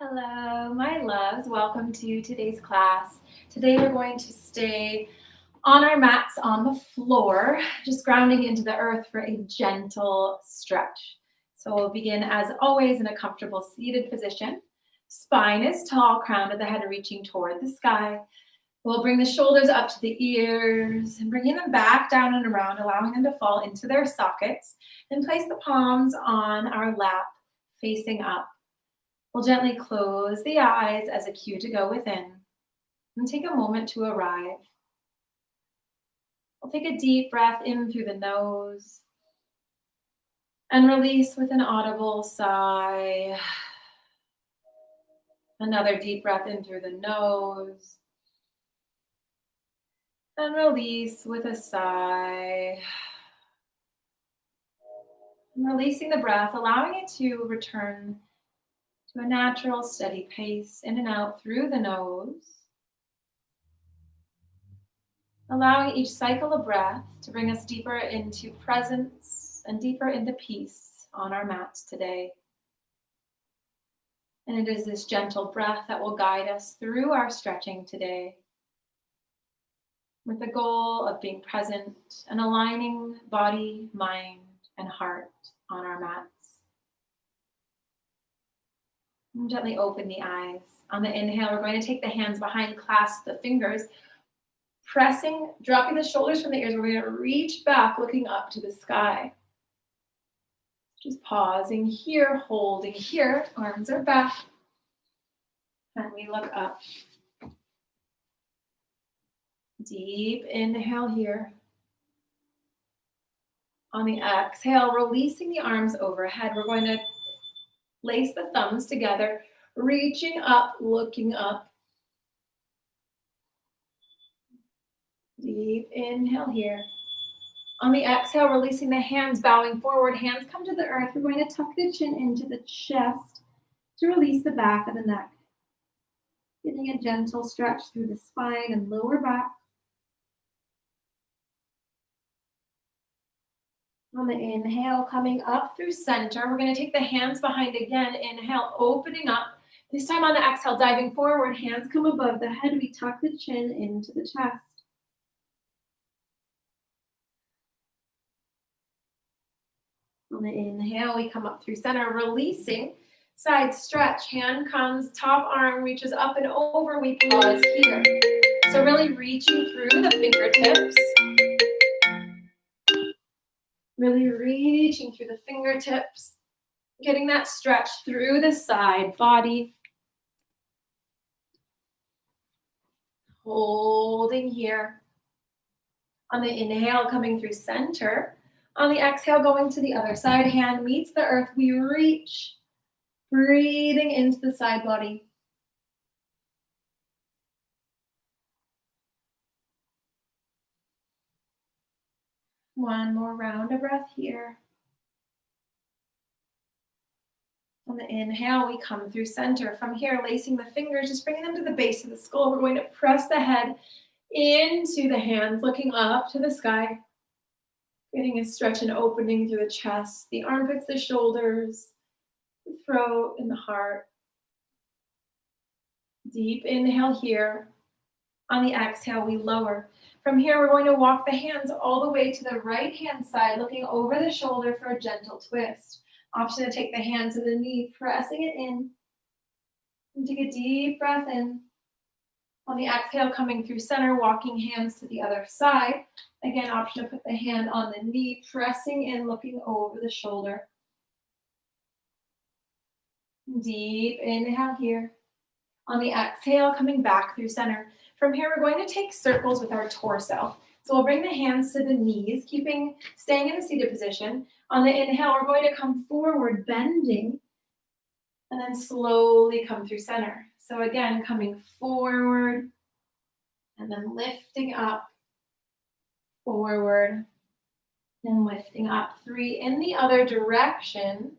Hello, my loves. Welcome to today's class. Today we're going to stay on our mats on the floor, just grounding into the earth for a gentle stretch. So we'll begin as always in a comfortable seated position. Spine is tall, crown of the head reaching toward the sky. We'll bring the shoulders up to the ears and bringing them back down and around, allowing them to fall into their sockets. Then place the palms on our lap, facing up. We'll gently close the eyes as a cue to go within and take a moment to arrive. We'll take a deep breath in through the nose and release with an audible sigh. Another deep breath in through the nose and release with a sigh. And releasing the breath, allowing it to return to a natural, steady pace in and out through the nose. Allowing each cycle of breath to bring us deeper into presence and deeper into peace on our mats today. And it is this gentle breath that will guide us through our stretching today, with the goal of being present and aligning body, mind, and heart on our mats. And gently open the eyes. On the inhale, we're going to take the hands behind, clasp the fingers, pressing, dropping the shoulders from the ears. We're going to reach back, looking up to the sky. Just pausing here, holding here. Arms are back. And we look up. Deep inhale here. On the exhale, releasing the arms overhead. We're going to lace the thumbs together, reaching up, looking up. Deep inhale here. On the exhale, releasing the hands, bowing forward. Hands come to the earth. We're going to tuck the chin into the chest to release the back of the neck. Getting a gentle stretch through the spine and lower back. On the inhale, coming up through center, we're going to take the hands behind again. Inhale, opening up. This time on the exhale, diving forward, hands come above the head. We tuck the chin into the chest. On the inhale, we come up through center, releasing, side stretch. Hand comes, top arm reaches up and over. We pause here. So really reaching through the fingertips. Really reaching through the fingertips, getting that stretch through the side body. Holding here. On the inhale, coming through center. On the exhale, going to the other side. Hand meets the earth. We reach, breathing into the side body. One more round of breath here. On the inhale, we come through center. From here, lacing the fingers, just bringing them to the base of the skull. We're going to press the head into the hands, looking up to the sky. Getting a stretch and opening through the chest, the armpits, the shoulders, the throat, and the heart. Deep inhale here. On the exhale, we lower. From here, we're going to walk the hands all the way to the right-hand side, looking over the shoulder for a gentle twist. Option to take the hand to the knee, pressing it in. And take a deep breath in. On the exhale, coming through center, walking hands to the other side. Again, option to put the hand on the knee, pressing in, looking over the shoulder. Deep inhale here. On the exhale, coming back through center. From here, we're going to take circles with our torso. So we'll bring the hands to the knees, staying in the seated position. On the inhale, we're going to come forward, bending, and then slowly come through center. So again, coming forward, and then lifting up, forward, and lifting up. 3 in the other direction.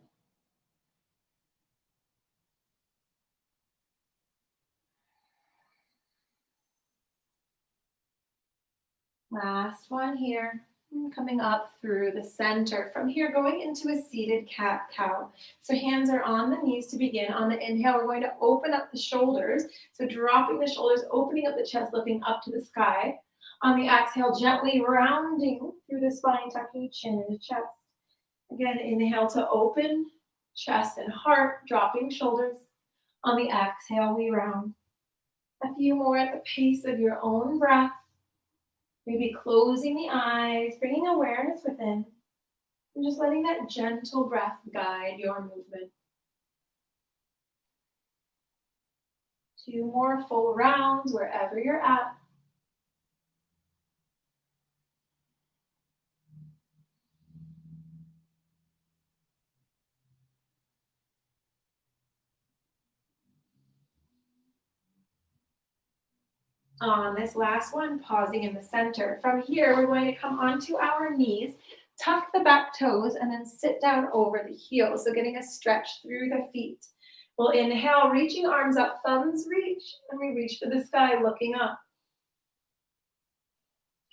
Last one here. And coming up through the center. From here, going into a seated cat-cow. So hands are on the knees to begin. On the inhale, we're going to open up the shoulders. So dropping the shoulders, opening up the chest, looking up to the sky. On the exhale, gently rounding through the spine, tucking chin into chest. Again, inhale to open, chest and heart, dropping shoulders. On the exhale, we round. A few more at the pace of your own breath. Maybe closing the eyes, bringing awareness within, and just letting that gentle breath guide your movement. 2 more full rounds wherever you're at. On this last one, pausing in the center. From here, we're going to come onto our knees, tuck the back toes, and then sit down over the heels. So getting a stretch through the feet. We'll inhale, reaching arms up, thumbs reach, and we reach for the sky, looking up.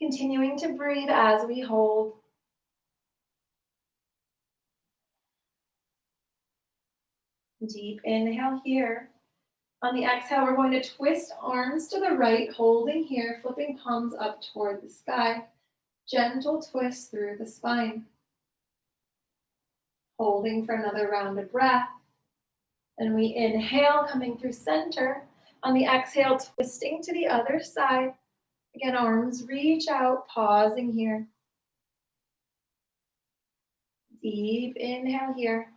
Continuing to breathe as we hold. Deep inhale here. On the exhale, we're going to twist arms to the right, holding here, flipping palms up toward the sky. Gentle twist through the spine. Holding for another round of breath. And we inhale, coming through center. On the exhale, twisting to the other side. Again, arms reach out, pausing here. Deep inhale here.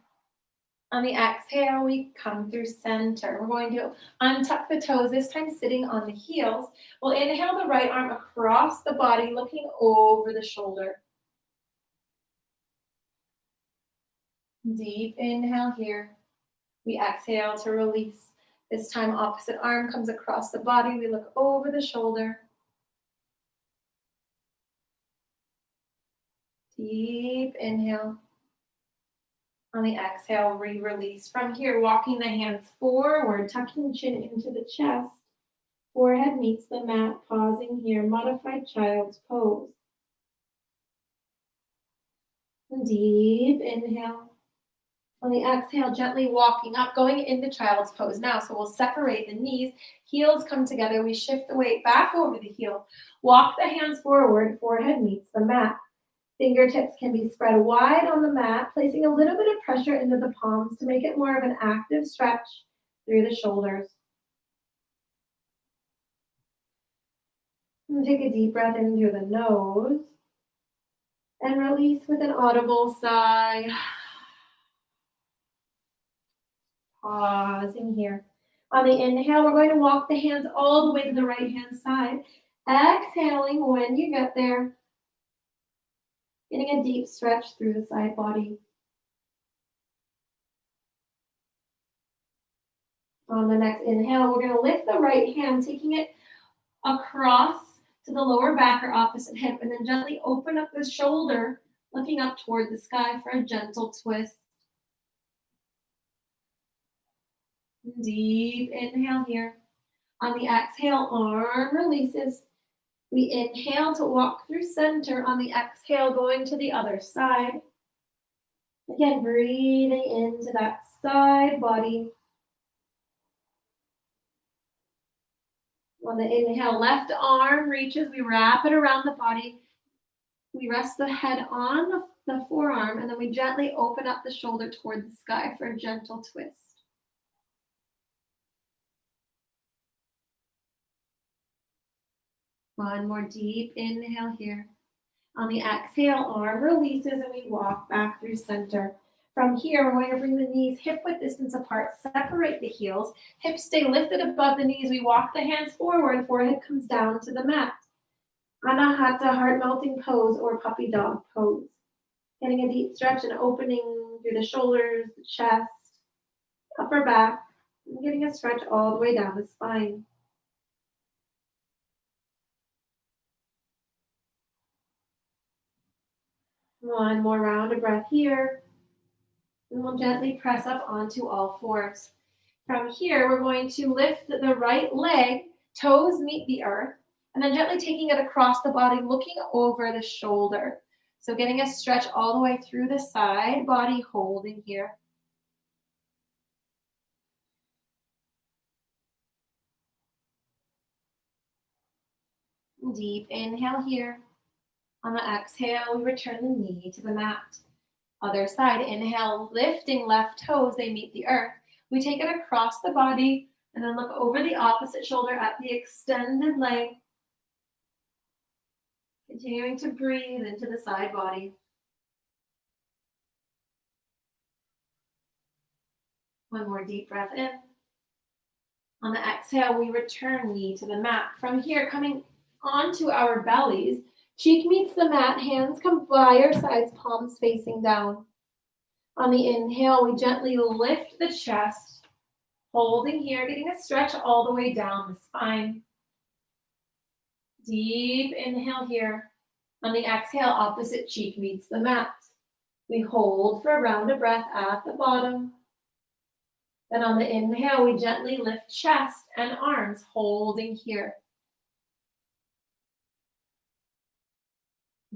On the exhale, we come through center. We're going to untuck the toes, this time sitting on the heels. We'll inhale the right arm across the body, looking over the shoulder. Deep inhale here. We exhale to release. This time, opposite arm comes across the body. We look over the shoulder. Deep inhale. On the exhale, release. From here, walking the hands forward, tucking chin into the chest. Forehead meets the mat, pausing here, modified child's pose. Deep inhale. On the exhale, gently walking up, going into child's pose now. So we'll separate the knees, heels come together. We shift the weight back over the heel. Walk the hands forward, forehead meets the mat. Fingertips can be spread wide on the mat, placing a little bit of pressure into the palms to make it more of an active stretch through the shoulders. And take a deep breath in through the nose and release with an audible sigh. Pausing here. On the inhale, we're going to walk the hands all the way to the right hand side. Exhaling when you get there. Getting a deep stretch through the side body. On the next inhale, we're going to lift the right hand, taking it across to the lower back or opposite hip, and then gently open up the shoulder, looking up toward the sky for a gentle twist. Deep inhale here. On the exhale, arm releases. We inhale to walk through center. On the exhale, going to the other side. Again, breathing into that side body. On the inhale, left arm reaches. We wrap it around the body. We rest the head on the forearm, and then we gently open up the shoulder toward the sky for a gentle twist. One more deep inhale here. On the exhale, arm releases and we walk back through center. From here, we're going to bring the knees hip-width distance apart, separate the heels. Hips stay lifted above the knees. We walk the hands forward, forehead comes down to the mat. Anahata, heart-melting pose or puppy dog pose. Getting a deep stretch and opening through the shoulders, the chest, upper back, and getting a stretch all the way down the spine. One more round of breath here. And we'll gently press up onto all fours. From here, we're going to lift the right leg, toes meet the earth, and then gently taking it across the body, looking over the shoulder. So getting a stretch all the way through the side body, holding here. Deep inhale here. On the exhale, we return the knee to the mat. Other side, inhale, lifting left toes, they meet the earth. We take it across the body and then look over the opposite shoulder at the extended leg. Continuing to breathe into the side body. One more deep breath in. On the exhale, we return knee to the mat. From here, coming onto our bellies, cheek meets the mat, hands come by our sides, palms facing down. On the inhale, we gently lift the chest, holding here, getting a stretch all the way down the spine. Deep inhale here. On the exhale, opposite cheek meets the mat. We hold for a round of breath at the bottom. Then on the inhale, we gently lift chest and arms, holding here.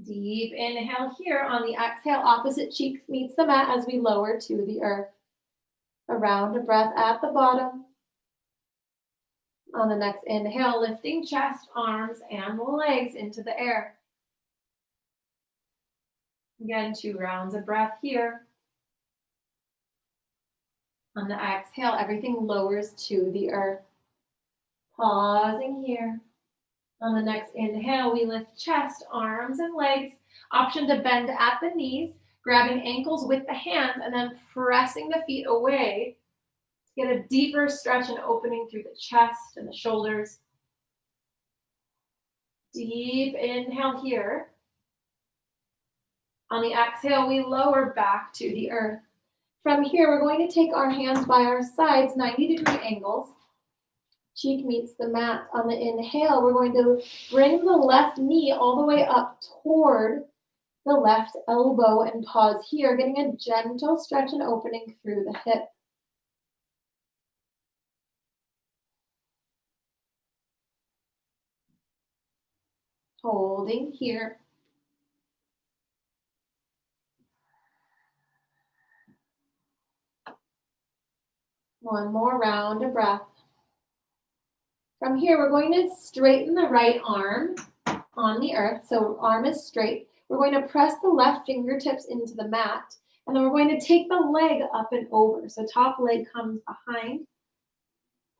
Deep inhale here. On the exhale, opposite cheek meets the mat as we lower to the earth. A round of breath at the bottom. On the next inhale, lifting chest, arms, and legs into the air. Again, 2 rounds of breath here. On the exhale, everything lowers to the earth. Pausing here. On the next inhale, we lift chest, arms, and legs. Option to bend at the knees, grabbing ankles with the hands, and then pressing the feet away to get a deeper stretch and opening through the chest and the shoulders. Deep inhale here. On the exhale, we lower back to the earth. From here, we're going to take our hands by our sides, 90-degree angles. Cheek meets the mat. On the inhale, we're going to bring the left knee all the way up toward the left elbow and pause here, getting a gentle stretch and opening through the hip. Holding here. One more round of breath. From here, we're going to straighten the right arm on the earth. So arm is straight. We're going to press the left fingertips into the mat. And then we're going to take the leg up and over. So top leg comes behind.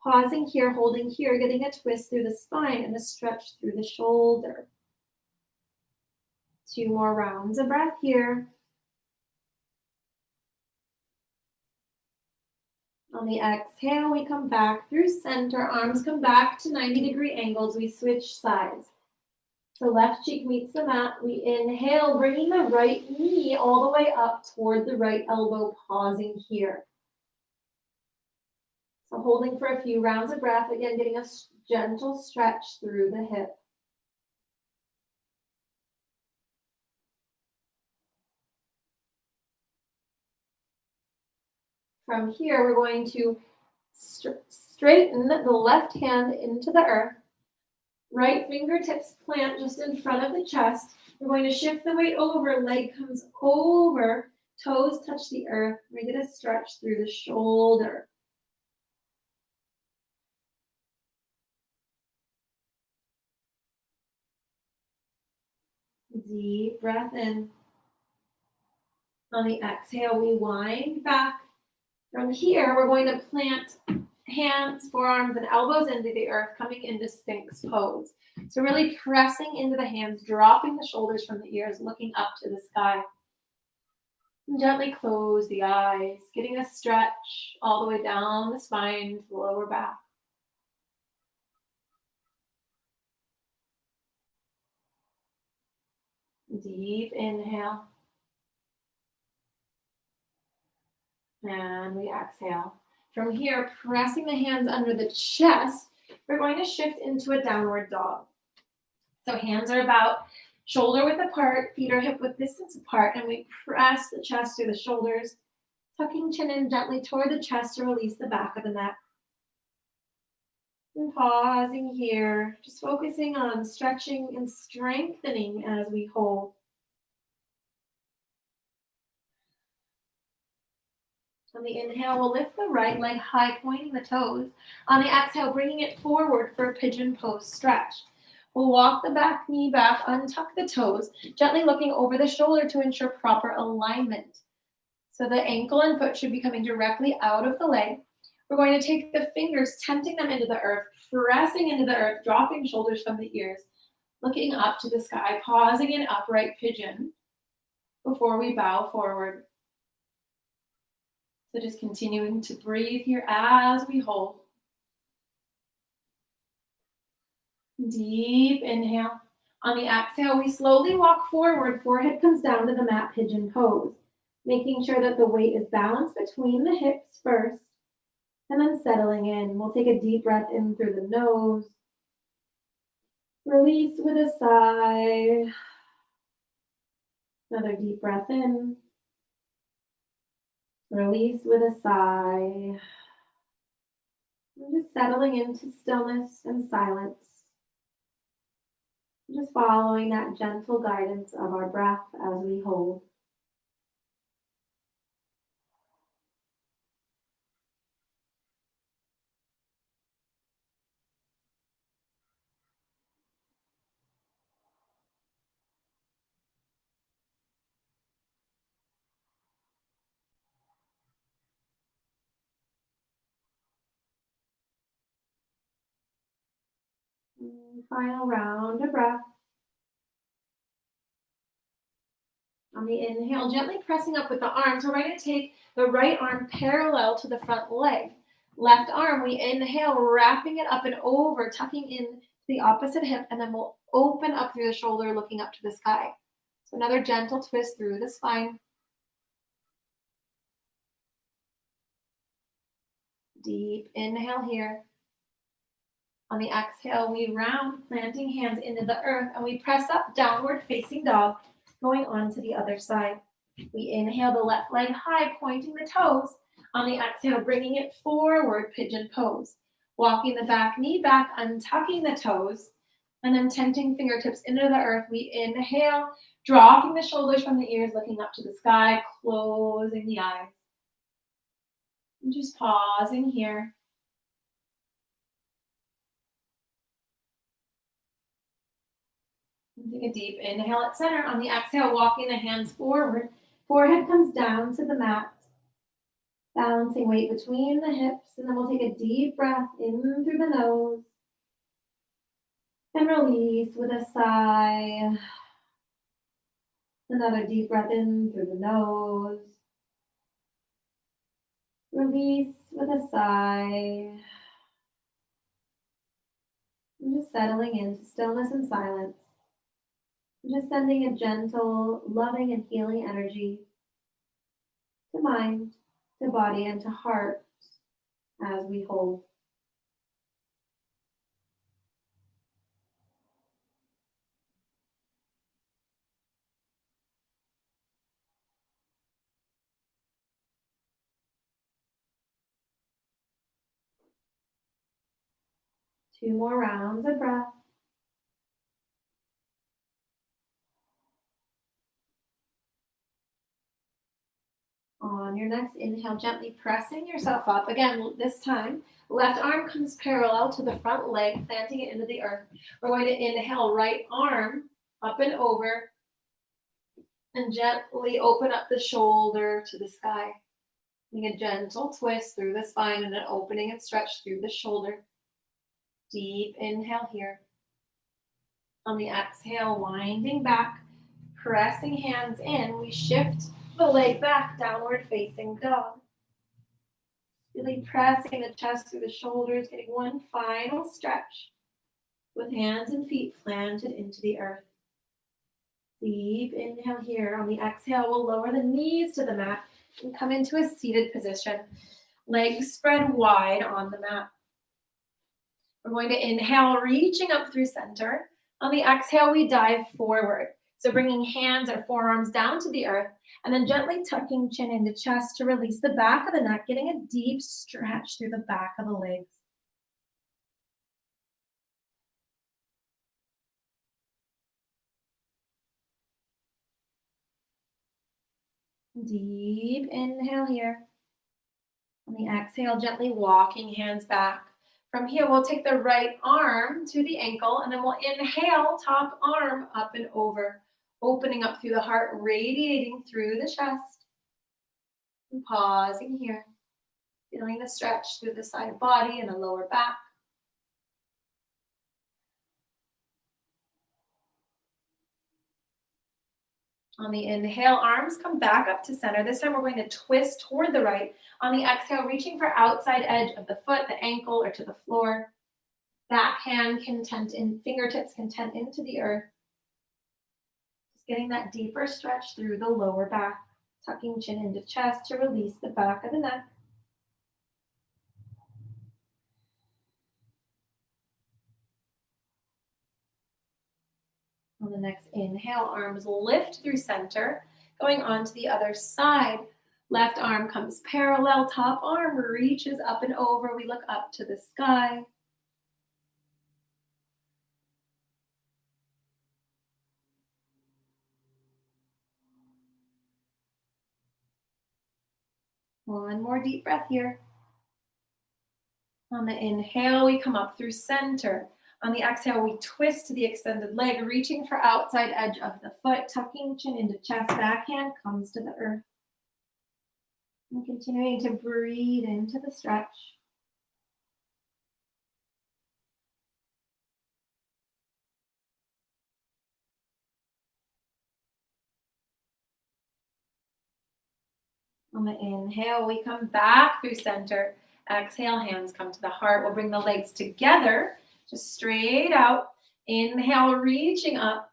Pausing here, holding here, getting a twist through the spine and a stretch through the shoulder. 2 more rounds of breath here. On the exhale, we come back through center. Arms come back to 90-degree angles. We switch sides. So left cheek meets the mat. We inhale, bringing the right knee all the way up toward the right elbow, pausing here. So holding for a few rounds of breath. Again, getting a gentle stretch through the hip. From here, we're going to straighten the left hand into the earth. Right fingertips plant just in front of the chest. We're going to shift the weight over, leg comes over, toes touch the earth. We get a stretch through the shoulder. Deep breath in. On the exhale, we wind back. From here, we're going to plant hands, forearms, and elbows into the earth, coming into Sphinx pose. So really pressing into the hands, dropping the shoulders from the ears, looking up to the sky. And gently close the eyes, getting a stretch all the way down the spine to the lower back. Deep inhale. And we exhale. From here, pressing the hands under the chest, we're going to shift into a downward dog. So hands are about shoulder width apart, feet are hip width distance apart, and we press the chest through the shoulders, tucking chin in gently toward the chest to release the back of the neck. And pausing here, just focusing on stretching and strengthening as we hold. On the inhale, we'll lift the right leg high, pointing the toes. On the exhale, bringing it forward for a pigeon pose stretch. We'll walk the back knee back, untuck the toes, gently looking over the shoulder to ensure proper alignment. So the ankle and foot should be coming directly out of the leg. We're going to take the fingers, tenting them into the earth, pressing into the earth, dropping shoulders from the ears, looking up to the sky, pausing in upright pigeon before we bow forward. So just continuing to breathe here as we hold. Deep inhale. On the exhale, we slowly walk forward, forehead comes down to the mat, pigeon pose, making sure that the weight is balanced between the hips first, and then settling in. We'll take a deep breath in through the nose. Release with a sigh. Another deep breath in. Release with a sigh. And just settling into stillness and silence. Just following that gentle guidance of our breath as we hold. And final round of breath. On the inhale, gently pressing up with the arms, we're going to take the right arm parallel to the front leg. Left arm, we inhale, wrapping it up and over, tucking in to the opposite hip, and then we'll open up through the shoulder, looking up to the sky. So another gentle twist through the spine. Deep inhale here. On the exhale, we round, planting hands into the earth, and we press up, downward facing dog, going on to the other side. We inhale the left leg high, pointing the toes. On the exhale, bringing it forward, pigeon pose. Walking the back knee back, untucking the toes, and then tenting fingertips into the earth. We inhale, dropping the shoulders from the ears, looking up to the sky, closing the eyes. And just pausing here. And take a deep inhale at center. On the exhale, walking the hands forward. Forehead comes down to the mat. Balancing weight between the hips. And then we'll take a deep breath in through the nose. And release with a sigh. Another deep breath in through the nose. Release with a sigh. And just settling into stillness and silence. Just sending a gentle, loving, and healing energy to mind, to body, and to heart as we hold. Two more rounds of breath. On your next inhale, gently pressing yourself up. Again, this time, left arm comes parallel to the front leg, planting it into the earth. We're going to inhale, right arm up and over, and gently open up the shoulder to the sky. Making a gentle twist through the spine and an opening and stretch through the shoulder. Deep inhale here. On the exhale, winding back, pressing hands in, we shift the leg back, downward facing dog. Really pressing the chest through the shoulders, getting one final stretch with hands and feet planted into the earth. Deep inhale here. On the exhale, we'll lower the knees to the mat and come into a seated position. Legs spread wide on the mat. We're going to inhale, reaching up through center. On the exhale, we dive forward. So bringing hands or forearms down to the earth, and then gently tucking chin into chest to release the back of the neck, getting a deep stretch through the back of the legs. Deep inhale here. On the exhale, gently walking hands back. From here, we'll take the right arm to the ankle, and then we'll inhale, top arm up and over, opening up through the heart, radiating through the chest. And pausing here, feeling the stretch through the side body and the lower back. On the inhale, arms come back up to center. This time we're going to twist toward the right. On the exhale, reaching for outside edge of the foot, the ankle, or to the floor. Back hand fingertips can tent into the earth. Just getting that deeper stretch through the lower back. Tucking chin into chest to release the back of the neck. On the next inhale, arms lift through center, going on to the other side. Left arm comes parallel, top arm reaches up and over. We look up to the sky. One more deep breath here. On the inhale, we come up through center. On the exhale, we twist to the extended leg, reaching for outside edge of the foot, tucking chin into chest, backhand comes to the earth. And continuing to breathe into the stretch. On the inhale, we come back through center. Exhale, hands come to the heart. We'll bring the legs together, just straight out. Inhale, reaching up.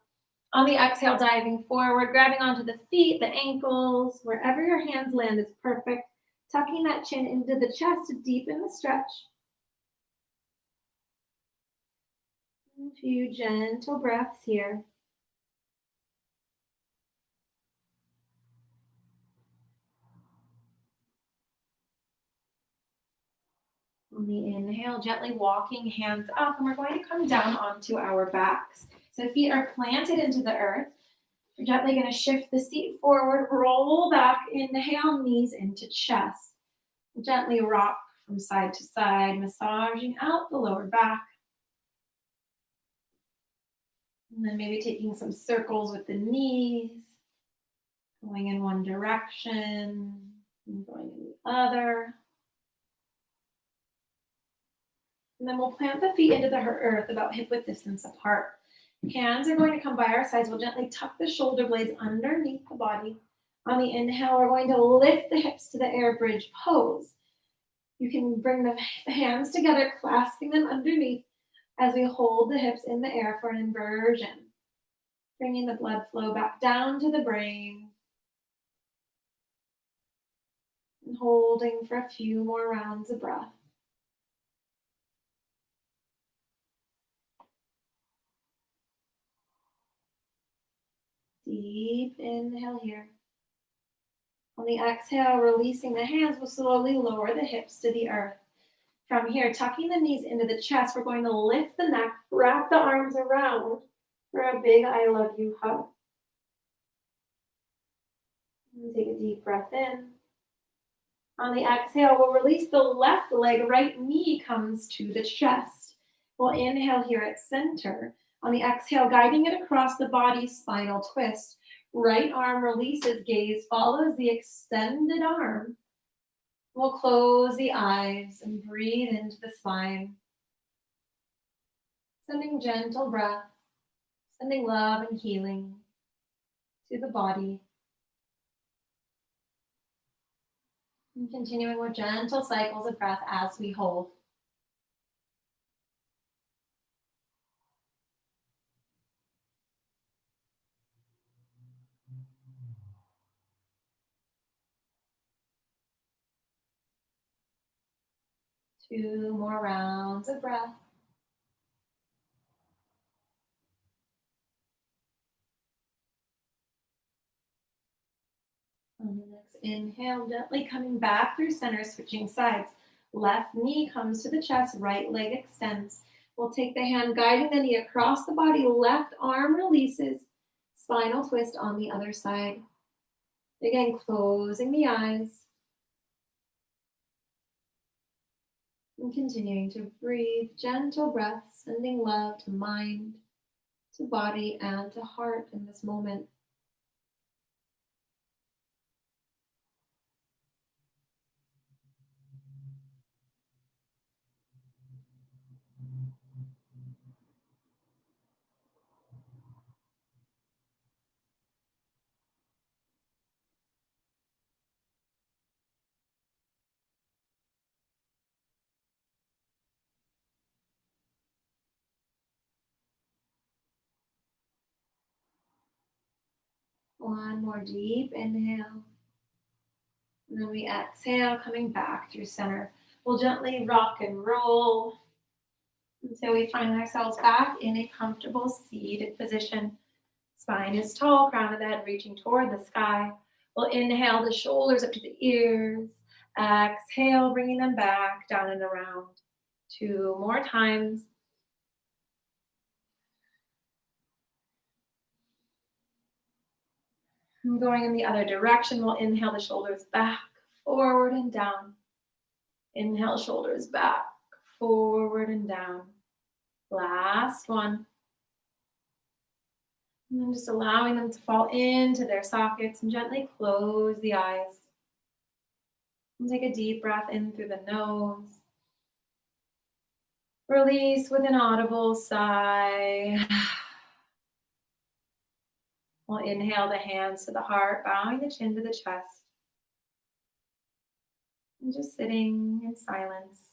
On the exhale, diving forward, grabbing onto the feet, the ankles, wherever your hands land is perfect. Tucking that chin into the chest to deepen the stretch. A few gentle breaths here. On the inhale, gently walking hands up, and we're going to come down onto our backs. So feet are planted into the earth. We're gently going to shift the seat forward, roll back, inhale, knees into chest. Gently rock from side to side, massaging out the lower back. And then maybe taking some circles with the knees, going in one direction, and going in the other. And then we'll plant the feet into the earth about hip-width distance apart. Hands are going to come by our sides. We'll gently tuck the shoulder blades underneath the body. On the inhale, we're going to lift the hips to the air bridge pose. You can bring the hands together, clasping them underneath as we hold the hips in the air for an inversion. Bringing the blood flow back down to the brain. And holding for a few more rounds of breath. Deep inhale here. On the exhale, releasing the hands, we'll slowly lower the hips to the earth. From here, tucking the knees into the chest, we're going to lift the neck, wrap the arms around for a big I love you hug. And take a deep breath in. On the exhale, we'll release the left leg, right knee comes to the chest. We'll inhale here at center. On the exhale, guiding it across the body, spinal twist. Right arm releases, gaze follows the extended arm. We'll close the eyes and breathe into the spine. Sending gentle breath, sending love and healing to the body. And continuing with gentle cycles of breath as we hold. Two more rounds of breath. On the next inhale, gently coming back through center, switching sides. Left knee comes to the chest, right leg extends. We'll take the hand guiding the knee across the body, left arm releases, spinal twist on the other side. Again, closing the eyes. And continuing to breathe gentle breaths, sending love to mind, to body, and to heart in this moment. One more deep inhale. And then we exhale, coming back through center. We'll gently rock and roll until we find ourselves back in a comfortable seated position. Spine is tall, crown of the head reaching toward the sky. We'll inhale the shoulders up to the ears. Exhale, bringing them back down and around. 2 more times. And going in the other direction, we'll inhale the shoulders back, forward and down. Inhale, shoulders back, forward and down. Last one. And then just allowing them to fall into their sockets and gently close the eyes. And take a deep breath in through the nose. Release with an audible sigh. We'll inhale the hands to the heart, bowing the chin to the chest. And just sitting in silence,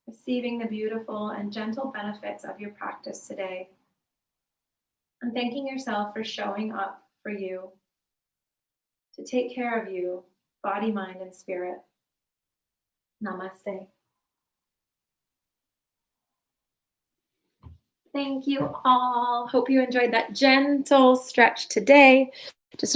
receiving the beautiful and gentle benefits of your practice today. And thanking yourself for showing up for you, to take care of you, body, mind, and spirit. Namaste. Thank you all. Hope you enjoyed that gentle stretch today. Just